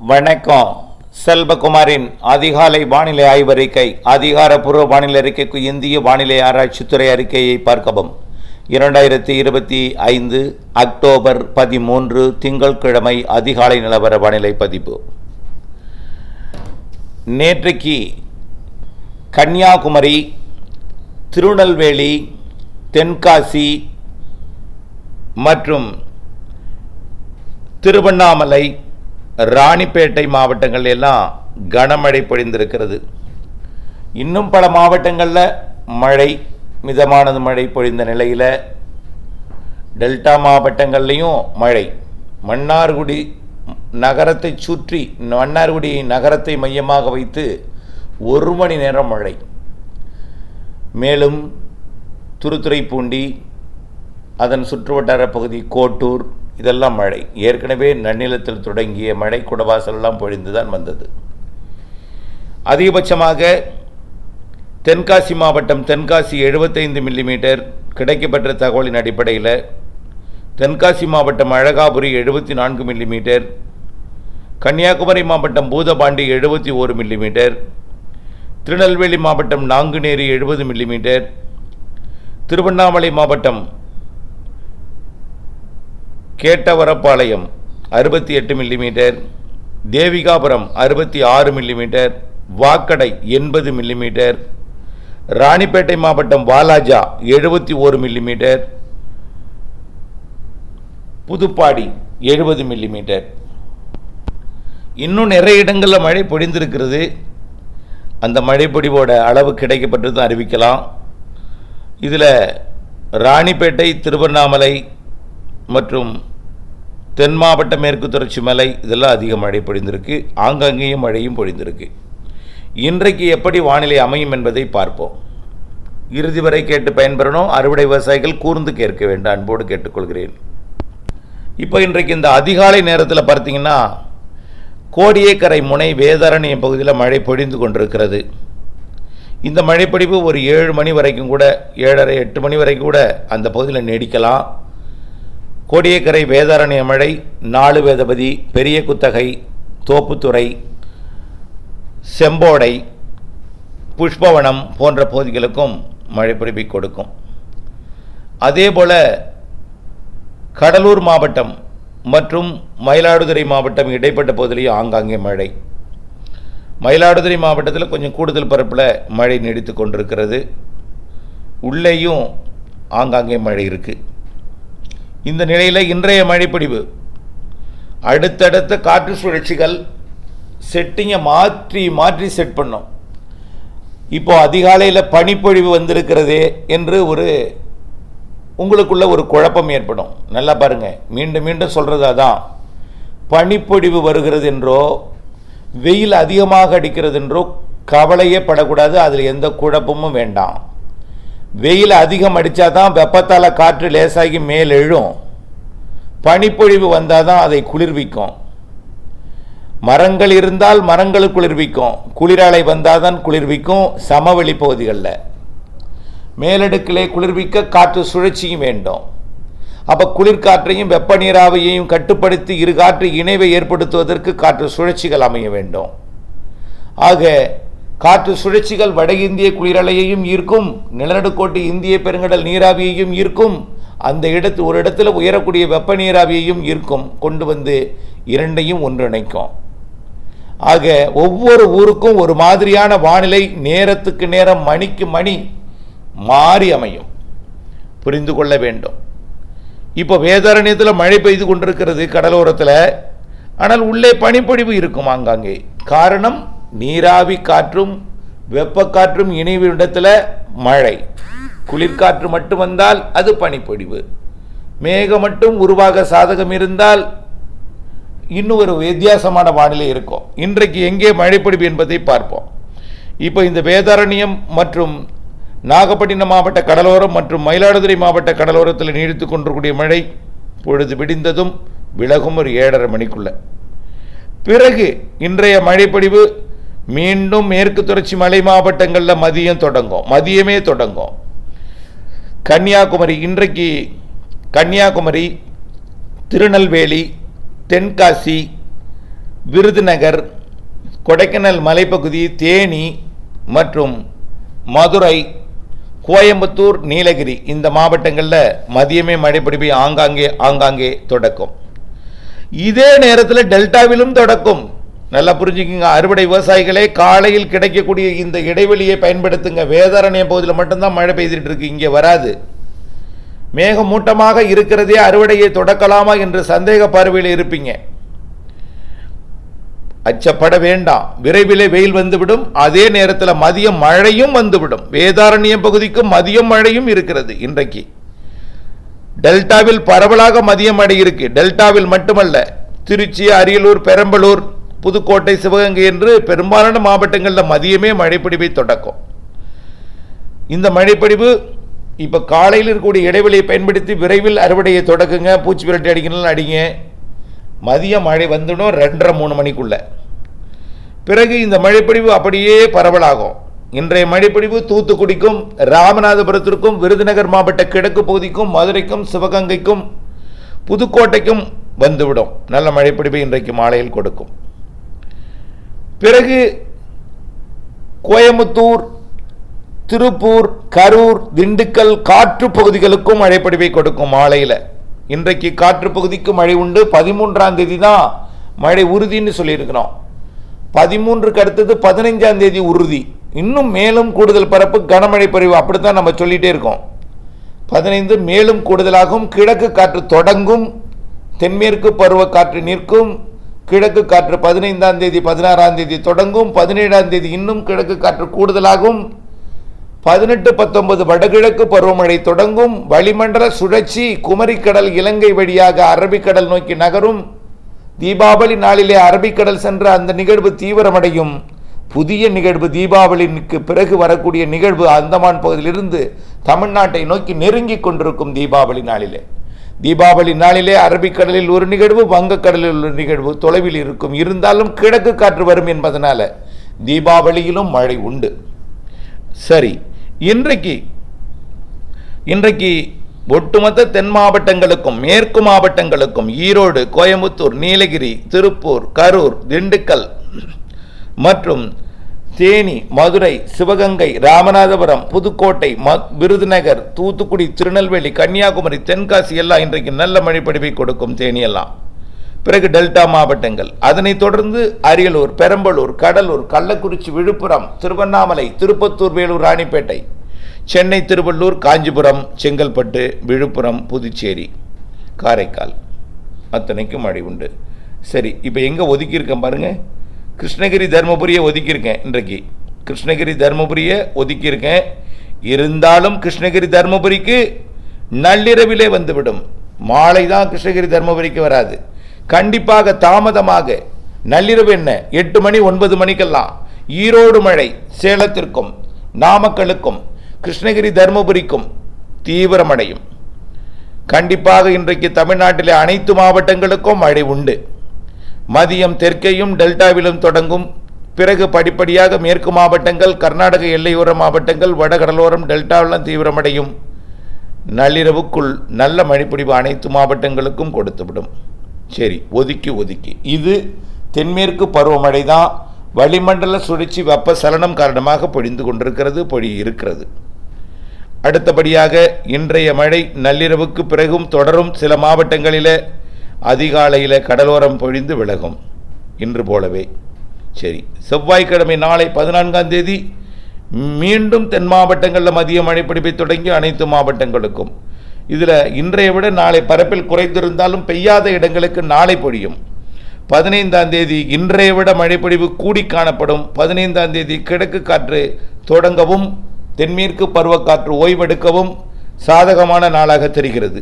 வணக்கம். செல்வகுமாரின் அதிகாலை வானிலை ஆய்வறிக்கை. அதிகாரப்பூர்வ வானிலை அறிக்கைக்கு இந்திய வானிலை ஆராய்ச்சித்துறை அறிக்கையை பார்க்கவும். 2025 அக்டோபர் 13 திங்கட்கிழமை அதிகாலை நிலவர வானிலை பதிப்பு. நேற்றைக்கு கன்னியாகுமரி, திருநெல்வேலி, தென்காசி மற்றும் திருவண்ணாமலை, ராணிப்பேட்டை மாவட்டங்கள் எல்லாம் கனமழை பொழிந்திருக்கிறது. இன்னும் பல மாவட்டங்களில் மழை, மிதமானது மழை பொழிந்த நிலையில் டெல்டா மாவட்டங்கள்லேயும் மழை. மன்னார்குடி நகரத்தை சுற்றி, மன்னார்குடி நகரத்தை மையமாக வைத்து 1 மணி நேரம் மழை. மேலும் துருத்துறைப்பூண்டி, அதன் சுற்றுவட்டார பகுதி கோட்டூர், இதெல்லாம் மழை. ஏற்கனவே நன்னிலத்தில் தொடங்கிய மழை குடவாசலெல்லாம் பொழிந்துதான் வந்தது. அதிகபட்சமாக தென்காசி மாவட்டம், தென்காசி 75 மில்லிமீட்டர் கிடைக்கப்பெற்ற தகவலின் அடிப்படையில். தென்காசி மாவட்டம் அழகாபுரி 74 மில்லிமீட்டர், கன்னியாகுமரி மாவட்டம் பூதபாண்டி 71 மில்லிமீட்டர், திருநெல்வேலி மாவட்டம் நாங்குநேரி 70 மில்லிமீட்டர், திருவண்ணாமலை மாவட்டம் Kettavarappalayam 68 millimetre, Devikapuram 66 millimetre, Vakkadai 80 millimetre, Ranipet மாவட்டம் வாலாஜா 71 மில்லிமீட்டர், புதுப்பாடி 70 மில்லிமீட்டர். இன்னும் நிறைய இடங்களில் மழை பொழிந்திருக்கிறது. அந்த மழைப்பொழிவோட அளவு கிடைக்கப்பட்டது அறிவிக்கலாம். இதில் ராணிப்பேட்டை, திருவண்ணாமலை மற்றும் தென் மாவட்ட மேற்கு தொடர்ச்சி மலை, இதெல்லாம் அதிக மழை பொழிந்திருக்கு. ஆங்காங்கேயும் மழையும் பொழிந்திருக்கு. இன்றைக்கு எப்படி வானிலை அமையும் என்பதை பார்ப்போம். இறுதி வரை கேட்டு பயன்பெறணும். அறுவடை விவசாயிகள் கூர்ந்து கேட்க வேண்டும், அன்போடு கேட்டுக்கொள்கிறேன். இப்போ இன்றைக்கு இந்த அதிகாலை நேரத்தில் பார்த்தீங்கன்னா, கோடியக்கரை முனை வேதாரண்யம் பகுதியில் மழை பொழிந்து கொண்டிருக்கிறது. இந்த மழைப்பொழிவு ஒரு 7 மணி வரைக்கும் கூட, 7:30 8 மணி வரைக்கும் கூட அந்த பகுதியில் நீடிக்கலாம். கோடியக்கரை வேதாரண்ய மழை, 4 வேதபதி, பெரிய குத்தகை, தோப்புத்துறை, செம்போடை, புஷ்பவனம் போன்ற பகுதிகளுக்கும் மழைப்பொழிவை கொடுக்கும். அதேபோல் கடலூர் மாவட்டம் மற்றும் மயிலாடுதுறை மாவட்டம் இடைப்பட்ட பகுதியிலேயும் ஆங்காங்கே மழை. மயிலாடுதுறை மாவட்டத்தில் கொஞ்சம் கூடுதல் பரப்பில் மழை நீடித்து கொண்டிருக்கிறது. உள்ளேயும் ஆங்காங்கே மழை இருக்குது. இந்த நிலையில் இன்றைய மழைப்பொழிவு, அடுத்தடுத்த காற்று சுழற்சிகள் செட்டிங்கை மாற்றி செட் பண்ணோம். இப்போ அதிகாலையில் பனிப்பொழிவு வந்திருக்கிறதே என்று உங்களுக்குள்ள ஒரு குழப்பம் ஏற்படும். நல்லா பாருங்கள், மீண்டும் மீண்டும் சொல்கிறது அதான். பனிப்பொழிவு வருகிறது என்றோ, வெயில் அதிகமாக அடிக்கிறது என்றோ கவலையே படக்கூடாது. அதில் எந்த குழப்பமும் வேண்டாம். வெயில் அதிகம் அடித்தா தான் வெப்பத்தால் காற்று லேசாகி மேல் எழும். பனிப்பொழிவு வந்தால் தான் அதை குளிர்விக்கும். மரங்கள் இருந்தால் மரங்கள் குளிர்விக்கும். குளிராலை வந்தால் தான் குளிர்விக்கும். சமவெளி பகுதிகளில் மேலடுக்கிலே குளிர்விக்க காற்று சுழற்சியும் வேண்டும். அப்போ குளிர்காற்றையும் வெப்ப நீராவியையும் கட்டுப்படுத்தி இரு காற்று இணைவை ஏற்படுத்துவதற்கு காற்று சுழற்சிகள் அமைய வேண்டும். ஆக காற்று சுழற்சிகள் வட இந்திய குளிரலையையும் ஈர்க்கும், நிலநடுக்கோட்டு இந்திய பெருங்கடல் நீராவியையும் ஈர்க்கும், அந்த ஒரு இடத்துல உயரக்கூடிய வெப்ப நீராவியையும் ஈர்க்கும், கொண்டு வந்து இரண்டையும் ஒன்றிணைக்கும். ஆக ஒவ்வொரு ஊருக்கும் ஒரு மாதிரியான வானிலை நேரத்துக்கு நேரம், மணிக்கு மணி மாறி அமையும். புரிந்து கொள்ள வேண்டும். இப்போ வேதாரண்யத்தில் மழை பெய்து கொண்டிருக்கிறது கடலோரத்தில். ஆனால் உள்ளே பனிப்பொழிவு இருக்கும் ஆங்காங்கே. காரணம், நீராவி காற்றும் வெப்பக்காற்றும் இணைவு இடத்துல மழை. குளிர்காற்று மட்டும் வந்தால் அது பனிப்பொழிவு. மேகம் மட்டும் உருவாக சாதகம் இருந்தால் இன்னும் ஒரு வித்தியாசமான வானிலை இருக்கும். இன்றைக்கு எங்கே மழைப்பொழிவு என்பதை பார்ப்போம். இப்போ இந்த வேதாரண்யம் மற்றும் நாகப்பட்டினம் மாவட்ட கடலோரம் மற்றும் மயிலாடுதுறை மாவட்ட கடலோரத்தில் நீடித்து கொண்டிருக்கூடிய மழை பொழுது விடிந்ததும் விலகும், ஒரு 7:30 மணிக்குள்ள. பிறகு இன்றைய மழைப்பொழிவு மீண்டும் மேற்கு தொடர்ச்சி மலை மாவட்டங்களில் மதியமே தொடங்கும். கன்னியாகுமரி, இன்றைக்கு கன்னியாகுமரி, திருநெல்வேலி, தென்காசி, விருதுநகர், கொடைக்கானல் மலைப்பகுதி, தேனி மற்றும் மதுரை, கோயம்புத்தூர், நீலகிரி இந்த மாவட்டங்களில் மதியமே மழைப்பிடிப்பு ஆங்காங்கே தொடக்கும். இதே நேரத்தில் டெல்டாவிலும் தொடக்கும். நல்லா புரிஞ்சுக்குங்க அறுவடை விவசாயிகளே, காலையில் கிடைக்கக்கூடிய இந்த இடைவெளியை பயன்படுத்துங்க. வேதாரண்ய பகுதியில் மட்டும்தான் மழை பெய்துட்டு இருக்கு, இங்கே வராது. மேகமூட்டமாக இருக்கிறதே அறுவடையை தொடக்கலாமா என்று சந்தேக பார்வையில் இருப்பீங்க. அச்சப்பட வேண்டாம், விரைவிலே வெயில் வந்துவிடும். அதே நேரத்தில் மதியம் மழையும் வந்துவிடும். வேதாரண்யம் பகுதிக்கு மதியம் மழையும் இருக்கிறது. இன்றைக்கு டெல்டாவில் பரவலாக மதிய மழை இருக்கு. டெல்டாவில் மட்டுமல்ல, திருச்சி, அரியலூர், பெரம்பலூர், புதுக்கோட்டை, சிவகங்கை என்று பெரும்பாலான மாவட்டங்களில் மதியமே மழைப்பிடிப்பை தொடக்கும். இந்த மழைப்பிடிப்பு இப்போ காலையில் இருக்கக்கூடிய இடைவெளியை பயன்படுத்தி விரைவில் அறுவடையை தொடக்குங்க. பூச்சி விரட்டி அடிக்கணும் அடிங்க. மதிய மழை வந்துடும் 2:30-3 மணிக்குள்ள. பிறகு இந்த மழைப்பொழிவு அப்படியே பரவலாகும். இன்றைய மழைப்பொழிவு தூத்துக்குடிக்கும், ராமநாதபுரத்திற்கும், விருதுநகர் மாவட்ட கிழக்கு பகுதிக்கும், மதுரைக்கும், சிவகங்கைக்கும், புதுக்கோட்டைக்கும் வந்துவிடும். நல்ல மழைப்பொழிவு இன்றைக்கு மாலையில் கொடுக்கும். பிறகு கோயம்புத்தூர், திருப்பூர், கரூர், திண்டுக்கல் காற்று பகுதிகளுக்கும் மழைப்பொழிவை கொடுக்கும். மாலையில் இன்றைக்கு காற்று பகுதிக்கு மழை உண்டு. 13ஆம் தேதி தான் மழை உறுதின்னு சொல்லியிருக்கிறோம். 13க்கு அடுத்தது 15ஆம் தேதி உறுதி. இன்னும் மேலும் கூடுதல் பரப்பு கனமழை பொழிவு, அப்படித்தான் நம்ம சொல்லிட்டே இருக்கோம். 15 மேலும் கூடுதலாகும். கிழக்கு காற்று தொடங்கும். தென்மேற்கு பருவ காற்று நிற்கும். கிழக்கு காற்று 15ஆம் தேதி 16ஆம் தேதி தொடங்கும். 17ஆம் தேதி இன்னும் கிழக்கு காற்று கூடுதலாகும். 18-19 வடகிழக்கு பருவமழை தொடங்கும். வளிமண்டல சுழற்சி குமரிக்கடல், இலங்கை வழியாக அரபிக்கடல் நோக்கி நகரும். தீபாவளி நாளிலே அரபிக்கடல் சென்ற அந்த நிகழ்வு தீவிரமடையும். புதிய நிகழ்வு தீபாவளிக்கு பிறகு வரக்கூடிய நிகழ்வு அந்தமான் பகுதியிலிருந்து தமிழ்நாட்டை நோக்கி நெருங்கி கொண்டிருக்கும். தீபாவளி நாளிலே அரபிக்கடலில் ஒரு நிகழ்வு, வங்கக்கடலில் ஒரு நிகழ்வு தொலைவில் இருக்கும். இருந்தாலும் கிழக்கு காற்று வரும் என்பதனால தீபாவளியிலும் மழை உண்டு. சரி, இன்றைக்கு ஒட்டுமொத்த தென் மாவட்டங்களுக்கும் மேற்கு மாவட்டங்களுக்கும் ஈரோடு, கோயம்புத்தூர், நீலகிரி, திருப்பூர், கரூர், திண்டுக்கல் மற்றும் தேனி, மதுரை, சிவகங்கை, ராமநாதபுரம், புதுக்கோட்டை, விருதுநகர், தூத்துக்குடி, திருநெல்வேலி, கன்னியாகுமரி, தென்காசி எல்லாம் இன்றைக்கு நல்ல மழைப்பொழிவை கொடுக்கும். தேனி எல்லாம். பிறகு டெல்டா மாவட்டங்கள், அதனைத் தொடர்ந்து அரியலூர், பெரம்பலூர், கடலூர், கள்ளக்குறிச்சி, விழுப்புரம், திருவண்ணாமலை, திருப்பத்தூர், வேலூர், ராணிப்பேட்டை, சென்னை, திருவள்ளூர், காஞ்சிபுரம், செங்கல்பட்டு, விழுப்புரம், புதுச்சேரி, காரைக்கால் அத்தனைக்கும் மழை உண்டு. சரி, இப்போ எங்கே ஒதுக்கியிருக்கேன் பாருங்க. கிருஷ்ணகிரி, தருமபுரியை ஒதுக்கியிருக்கேன். இன்றைக்கு கிருஷ்ணகிரி, தருமபுரியை ஒதுக்கியிருக்கேன். இருந்தாலும் கிருஷ்ணகிரி, தருமபுரிக்கு நள்ளிரவிலே வந்துவிடும். மாலை தான் கிருஷ்ணகிரி, தருமபுரிக்கு வராது. கண்டிப்பாக தாமதமாக நள்ளிரவு என்ன 8 மணி 9 மணிக்கெல்லாம் ஈரோடு மழை சேலத்திற்கும், நாமக்கலுக்கும், கிருஷ்ணகிரி, தருமபுரிக்கும் தீவிரமடையும். கண்டிப்பாக இன்றைக்கு தமிழ்நாட்டிலே அனைத்து மாவட்டங்களுக்கும் மழை உண்டு. மதியம் தெற்கையும் டெல்டாவிலும் தொடங்கும். பிறகு படிப்படியாக மேற்கு மாவட்டங்கள், கர்நாடக எல்லையோர மாவட்டங்கள், வடகடலோரம், டெல்டாவெல்லாம் தீவிரமடையும். நள்ளிரவுக்குள் நல்ல மழைப்பொழிவு அனைத்து மாவட்டங்களுக்கும் கொடுத்துவிடும். சரி, ஒதுக்கி இது தென்மேற்கு பருவமழை தான். வளிமண்டல சுழற்சி வெப்ப சலனம் காரணமாக பொழிந்து கொண்டிருக்கிறது, இருக்கிறது. அடுத்தபடியாக இன்றைய மழை நள்ளிரவுக்கு பிறகும் தொடரும். சில மாவட்டங்களில் அதிகாலையில் கடலோரம் பொழிந்து விலகும், இன்று போலவே. சரி, செவ்வாய்க்கிழமை நாளை 14ஆம் தேதி மீண்டும் தென் மாவட்டங்களில் மதிய மழைப்பிடிப்பை தொடங்கி அனைத்து மாவட்டங்களுக்கும். இதில் இன்றைய விட நாளை பரப்பில் குறைந்திருந்தாலும் பெய்யாத இடங்களுக்கு நாளை பொழியும். 15ஆம் தேதி இன்றைய விட மழைப்பொழிவு கூடி காணப்படும். 15ஆம் தேதி கிழக்கு காற்று தொடங்கவும் தென்மேற்கு பருவக்காற்று ஓய்வெடுக்கவும் சாதகமான நாளாக தெரிகிறது.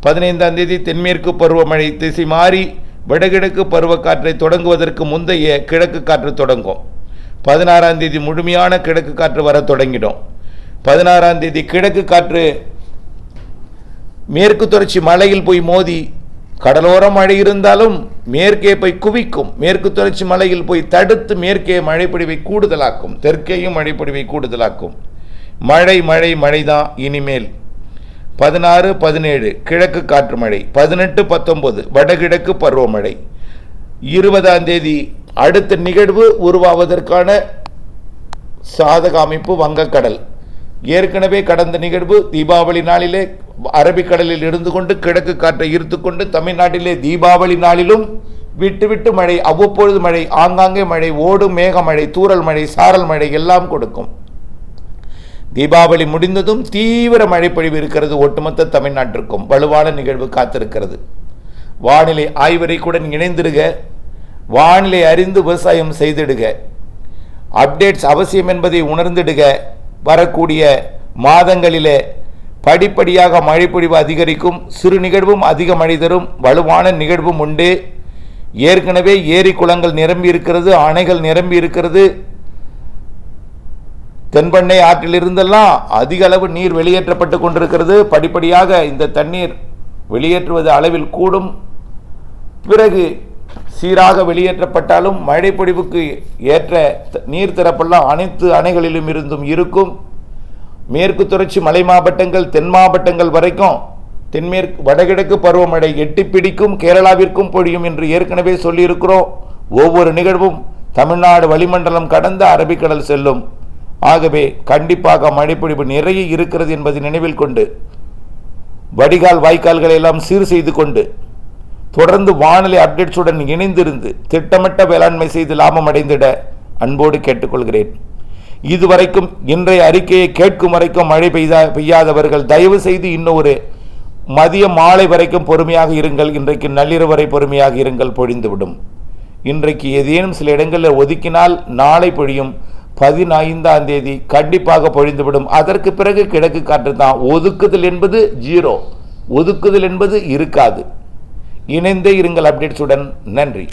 15ஆம் தேதி தென்மேற்கு பருவமழை திசை மாறி வடகிழக்கு பருவக்காற்றை தொடங்குவதற்கு முந்தைய கிழக்கு காற்று தொடங்கும். 16ஆம் தேதி முழுமையான கிழக்கு காற்று வர தொடங்கிடும். 16ஆம் தேதி கிழக்கு காற்று மேற்கு தொடர்ச்சி மலையில் போய் மோதி கடலோரம் மழை இருந்தாலும் மேற்கே போய் குவிக்கும். மேற்கு தொடர்ச்சி மலையில் போய் தடுத்து மேற்கே மழைப்பொழிவை கூடுதலாக்கும், தெற்கேயும் மழைப்பொழிவை கூடுதலாக்கும். மழை தான் இனிமேல். 16, 17 கிழக்கு காற்று மழை, 18, 19 வடகிழக்கு பருவமழை, 20ஆம் தேதி அடுத்த நிகழ்வு உருவாவதற்கான சாதக அமைப்பு வங்கக்கடல். ஏற்கனவே கடந்த நிகழ்வு தீபாவளி நாளிலே அரபிக்கடலில் இருந்து கொண்டு கிழக்கு காற்றை ஈர்த்து கொண்டு தமிழ்நாட்டிலே தீபாவளி நாளிலும் விட்டு விட்டு மழை, அவ்வப்பொழுது மழை, ஆங்காங்கே மழை, ஓடும் மேக மழை, தூறல் மழை, சாரல் மழை எல்லாம் கொடுக்கும். தீபாவளி முடிந்ததும் தீவிர மழை பொழிவு இருக்கிறது. ஒட்டுமொத்த தமிழ்நாட்டிற்கும் வலுவான நிகழ்வு காத்திருக்கிறது. வானிலை ஆய்வறிக்கையுடன் இணைந்திடுக. வானிலை அறிந்து விவசாயம் செய்திடுக. அப்டேட்ஸ் அவசியம் என்பதை உணர்ந்திடுக. வரக்கூடிய மாதங்களிலே படிப்படியாக மழைப்பொழிவு அதிகரிக்கும். சிறு நிகழ்வும் அதிக மழை தரும். வலுவான நிகழ்வும் உண்டு. ஏற்கனவே ஏரி குளங்கள் நிரம்பி இருக்கிறது, அணைகள் நிரம்பி இருக்கிறது. தென்பண்ணை ஆற்றில் இருந்தெல்லாம் அதிக அளவு நீர் வெளியேற்றப்பட்டு கொண்டிருக்கிறது. படிப்படியாக இந்த தண்ணீர் வெளியேற்றுவது அளவில் கூடும். பிறகு சீராக வெளியேற்றப்பட்டாலும் மழை பொழிவுக்கு ஏற்ற நீர் திறப்பெல்லாம் அனைத்து அணைகளிலும் இருந்தும் இருக்கும். மேற்கு தொடர்ச்சி மலை மாவட்டங்கள், தென் மாவட்டங்கள் வரைக்கும் தென்மேற்கு வடகிழக்கு பருவமழை எட்டி பிடிக்கும். கேரளாவிற்கும் பொழியும் என்று ஏற்கனவே சொல்லியிருக்கிறோம். ஒவ்வொரு நிகழ்வும் தமிழ்நாடு வளிமண்டலம் கடந்த அரபிக்கடல் செல்லும். ஆகவே கண்டிப்பாக மழைப்பொழிவு நிறைய இருக்கிறது என்பதை நினைவில் கொண்டு வடிகால் வாய்க்கால்களை எல்லாம் சீர் செய்து கொண்டு தொடர்ந்து வானிலை அப்டேட்ஸுடன் இணைந்திருந்து திட்டமிட்ட வேளாண்மை செய்து லாபம் அடைந்திட அன்போடு கேட்டுக்கொள்கிறேன். இதுவரைக்கும் இன்றைய அறிக்கையை கேட்கும் வரைக்கும் மழை பெய்யாதவர்கள் தயவு செய்து இன்னொரு மதிய மாலை வரைக்கும் பொறுமையாக இருங்கள். இன்றைக்கு நள்ளிரவு வரை பொறுமையாக இருங்கள், பொழிந்துவிடும். இன்றைக்கு ஏதேனும் சில இடங்களில் ஒதுக்கினால் நாளை பொழியும். 15ஆம் தேதி கண்டிப்பாக பொழிந்துவிடும். அதற்கு பிறகு கிழக்கு காற்று தான். ஒதுக்குதல் என்பது ஜீரோ, ஒதுக்குதல் என்பது இருக்காது. இணைந்தே இருங்கள் அப்டேட்ஸுடன். நன்றி.